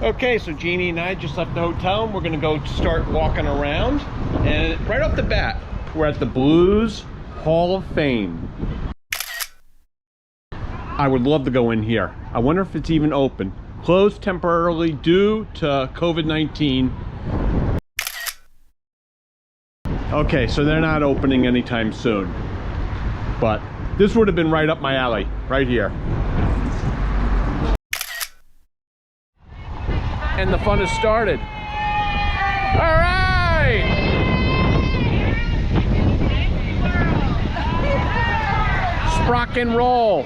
Okay, so Jeannie and I just left the hotel and we're gonna go start walking around. And right off the bat, we're at the Blues Hall of Fame. I would love to go in here. I wonder if it's even open. Closed temporarily due to COVID-19. Okay, so they're not opening anytime soon. But this would have been right up my alley, right here. And the fun has started. All right! Sprock and roll.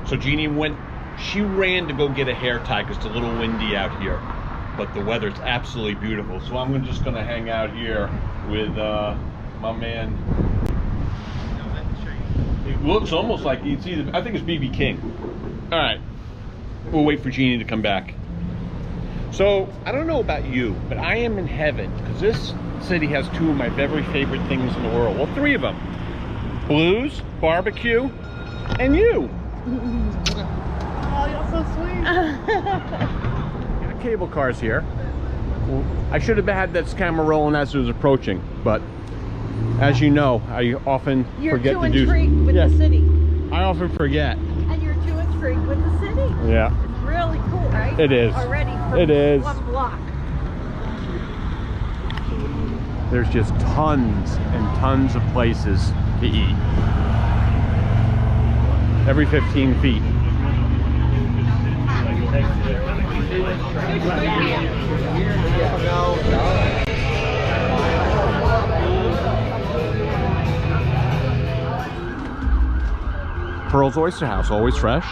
So Jeannie she ran to go get a hair tie because it's a little windy out here. But the weather's absolutely beautiful. So I'm just gonna hang out here with my man. It looks almost like it's either, I think it's BB King. All right, we'll wait for Jeannie to come back. So I don't know about you, but I am in heaven because this city has two of my very favorite things in the world. Well, three of them: blues, barbecue, and you. Oh, you're so sweet. Got cable cars here. I should have had this camera rolling as it was approaching, but as you know, I often forget to do. You're too intrigued with the city. I often forget. And you're too intrigued with the city. Yeah. It's really cool, right? It is. Already for it is. one block. There's just tons and tons of places to eat. Every 15 feet. Pearl's Oyster House, always fresh.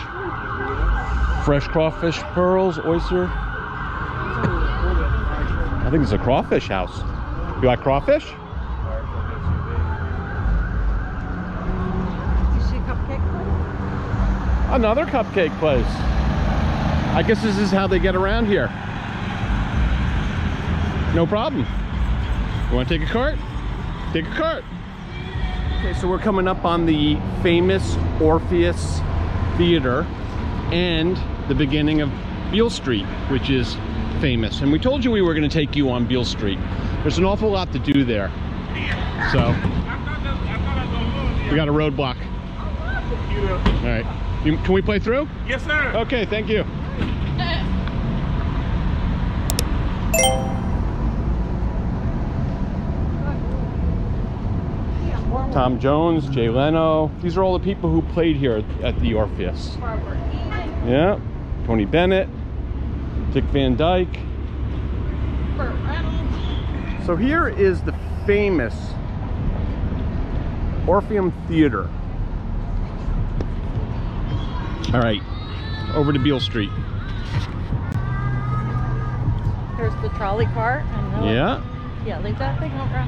Fresh crawfish, pearls, oyster. I think it's a crawfish house. You like crawfish? Do you see a cupcake place? Another cupcake place. I guess this is how they get around here. No problem. You want to take a cart? Take a cart. Okay, so we're coming up on the famous Orpheus Theater and the beginning of Beale Street, which is famous. And we told you we were going to take you on Beale Street. There's an awful lot to do there. So, we got a roadblock. All right. Can we play through? Yes, sir. Okay, thank you. Tom Jones, Jay Leno. These are all the people who played here at the Orpheus. Yeah. Tony Bennett, Dick Van Dyke. So here is the famous Orpheum Theater. All right, over to Beale Street. Here's the trolley car. Yeah. Yeah, leave that thing over.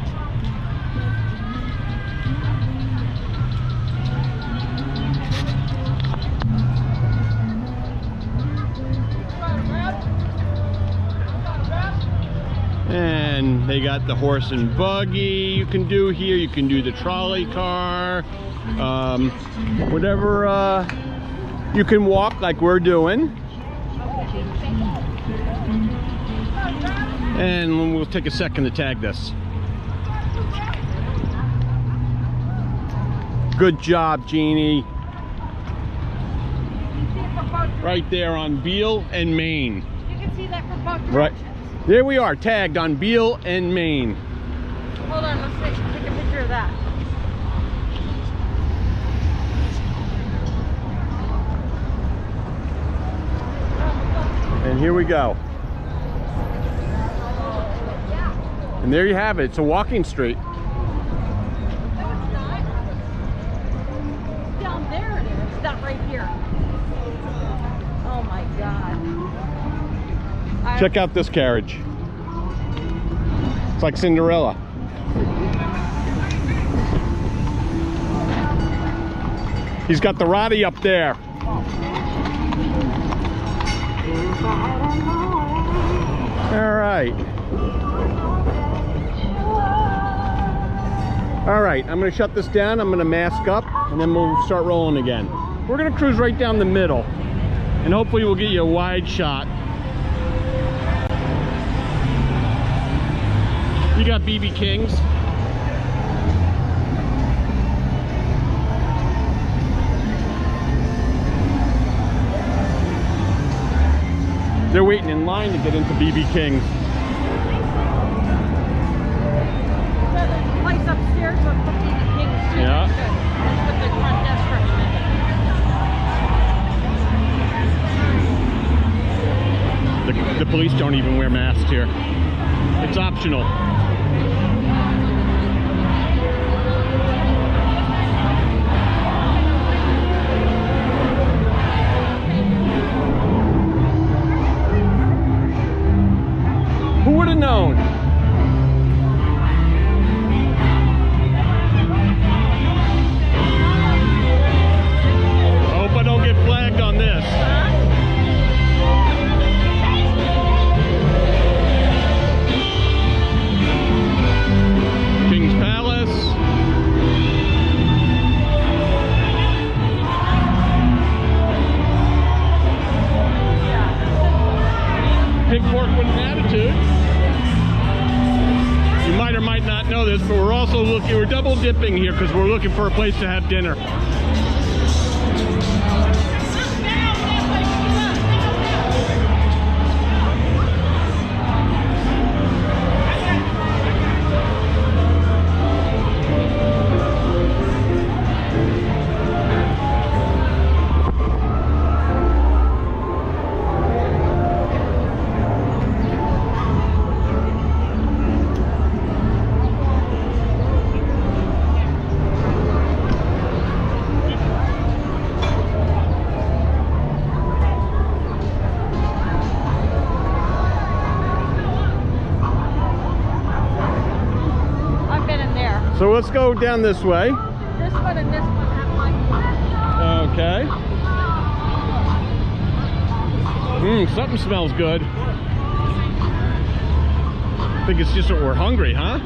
And they got the horse and buggy you can do here. You can do the trolley car, whatever you can walk like we're doing. And we'll take a second to tag this. Good job, Jeannie. Right there on Beale and Main. You can see that from both directions. Right. There we are, tagged on Beale and Main. Hold on, let's take a picture of that. And here we go. And there you have it. It's a walking street. No, it's not. Down there it is, not right here. Oh my God. Check out this carriage. It's like Cinderella. He's got the Roddy up there. All right. All right, I'm gonna shut this down. I'm gonna mask up and then we'll start rolling again. we're gonna cruise right down the middle, and hopefully we'll get you a wide shot. You got BB Kings. They're waiting in line to get into BB King's. The place upstairs was for BB King's too. Yeah. That's what the front desk recommended. The police don't even wear masks here. It's optional. Who would have known? I hope I don't get flagged on this. King's Palace. Pig pork with an attitude. You might or might not know this, but we're also looking, we're double dipping here because we're looking for a place to have dinner. So let's go down this way. This one and this one have like. Okay. Something smells good. I think it's just that we're hungry, huh?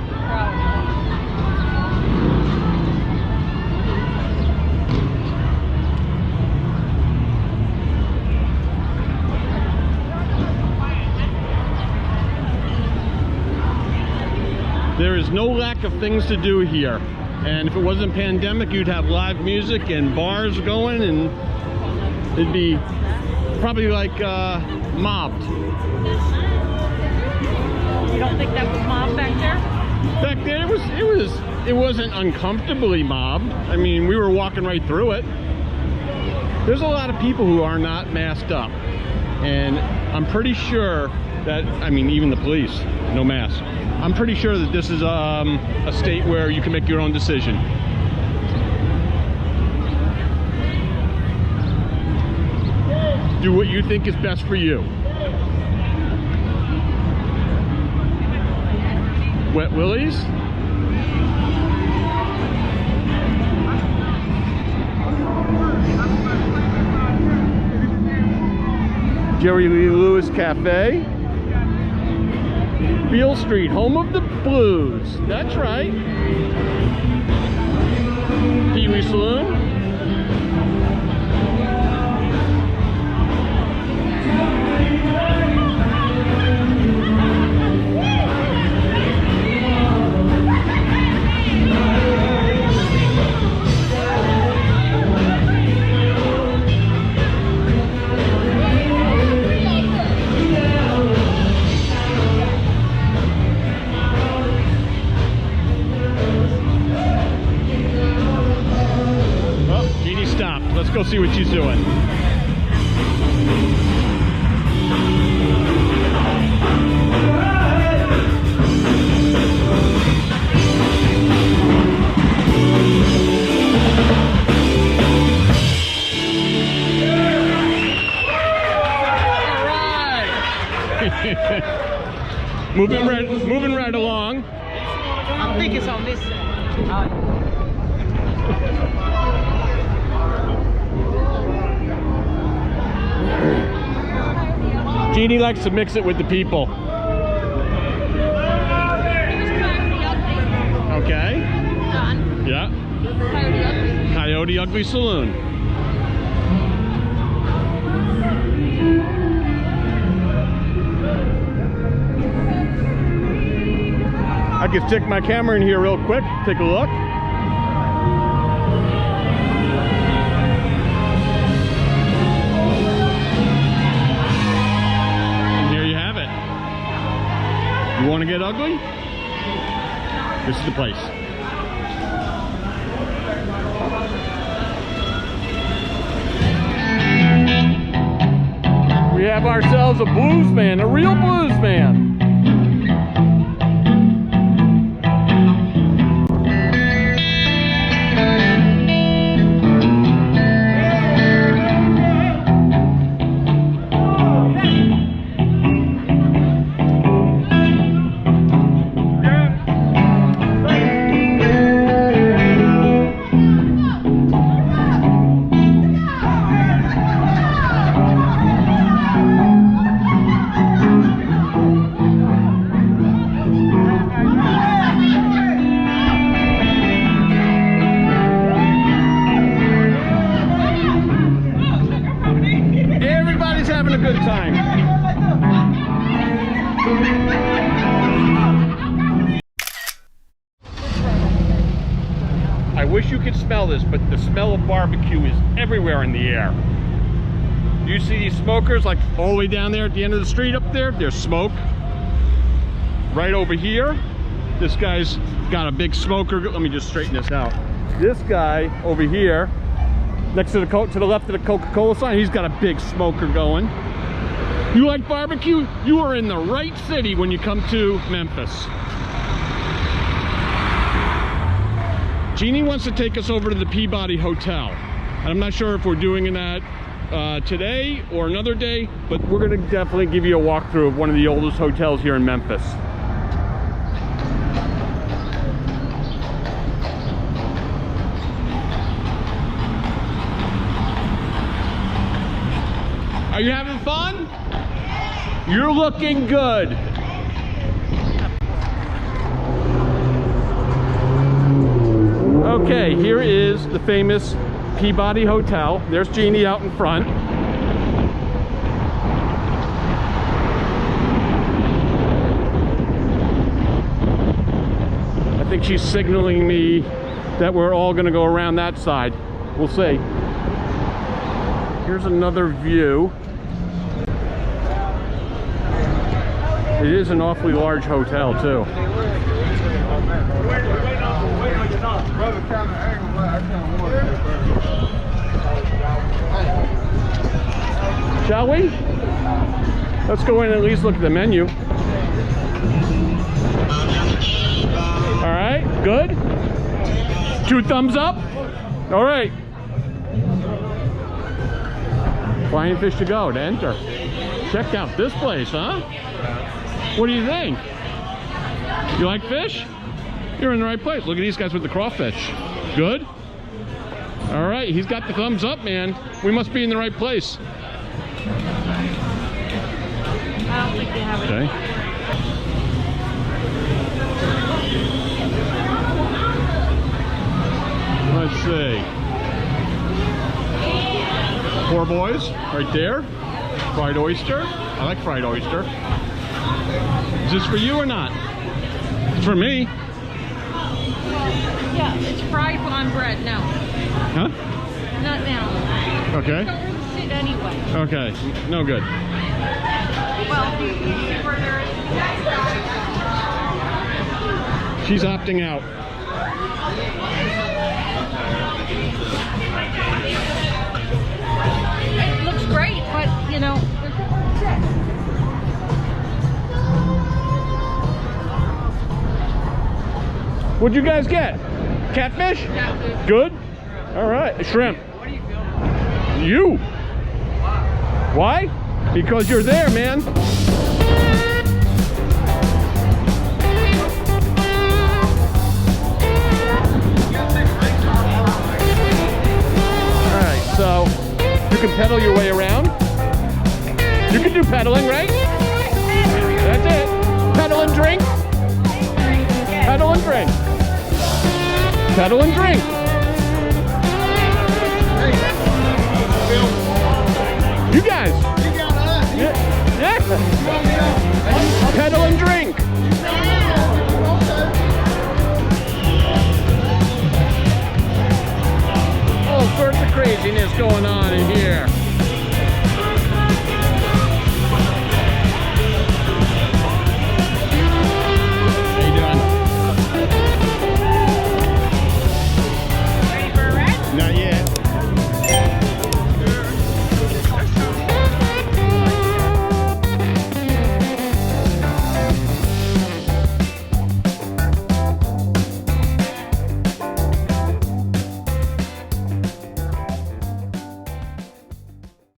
There is no lack of things to do here, and if it wasn't pandemic, you'd have live music and bars going, and it'd be probably like mobbed. You don't think that was mob back there? Back there, it wasn't uncomfortably mobbed. I mean, we were walking right through it. There's a lot of people who are not masked up, and I'm pretty sure that, I mean, even the police, no mask. I'm pretty sure that this is a state where you can make your own decision. Do what you think is best for you. Wet Willies? Jerry Lee Lewis Cafe. Beale Street, home of the blues. That's right. Peewee Saloon. Let's go see what she's doing. Moving right along. I think it's on this side. Jeannie likes to mix it with the people. Okay. Done. Yeah. Coyote Ugly. Coyote Ugly Saloon. can stick my camera in here real quick, take a look. And here you have it. You want to get ugly? This is the place. We have ourselves a blues man, a real blues man. Having a good time. I wish you could smell this, but the smell of barbecue is everywhere in the air. You see these smokers like all the way down there at the end of the street up there? There's smoke. Right over here, this guy's got a big smoker. Let me just straighten this out. This guy over here, next to the left of the Coca-Cola sign, he's got a big smoker going. You like barbecue? You are in the right city when you come to Memphis. Jeannie wants to take us over to the Peabody Hotel. And I'm not sure if we're doing that today or another day, but we're gonna definitely give you a walkthrough of one of the oldest hotels here in Memphis. Are you having fun? You're looking good. Okay, here is the famous Peabody Hotel. There's Jeannie out in front. I think she's signaling me that we're all gonna go around that side. We'll see. Here's another view. It is an awfully large hotel too. Shall we? Let's go in and at least look at the menu. All right, good. 2 thumbs up. All right. Flying fish to go, to enter. Check out this place, huh? What do you think? You like fish? You're in the right place. Look at these guys with the crawfish. Good? All right, he's got the thumbs up, man. We must be in the right place. I don't think they have it. Okay. Let's see. 4 boys, right there. Fried oyster. I like fried oyster. Is this for you or not? It's for me. Yeah, it's fried on bread. No. Huh? Not now. Okay. Don't really sit anyway. Okay. No good. Well, do you see where there is? She's opting out. It looks great, but you know, there's no sit. What'd you guys get? Catfish? Yeah. Good? All right. A shrimp. What are you filming? You. Why? Because you're there, man. All right, so you can pedal your way around. You can do pedaling, right? That's it. Pedal and drink. Pedal and drink. Pedal and drink. You guys. Yeah. Yeah. Pedal and drink. craziness going on.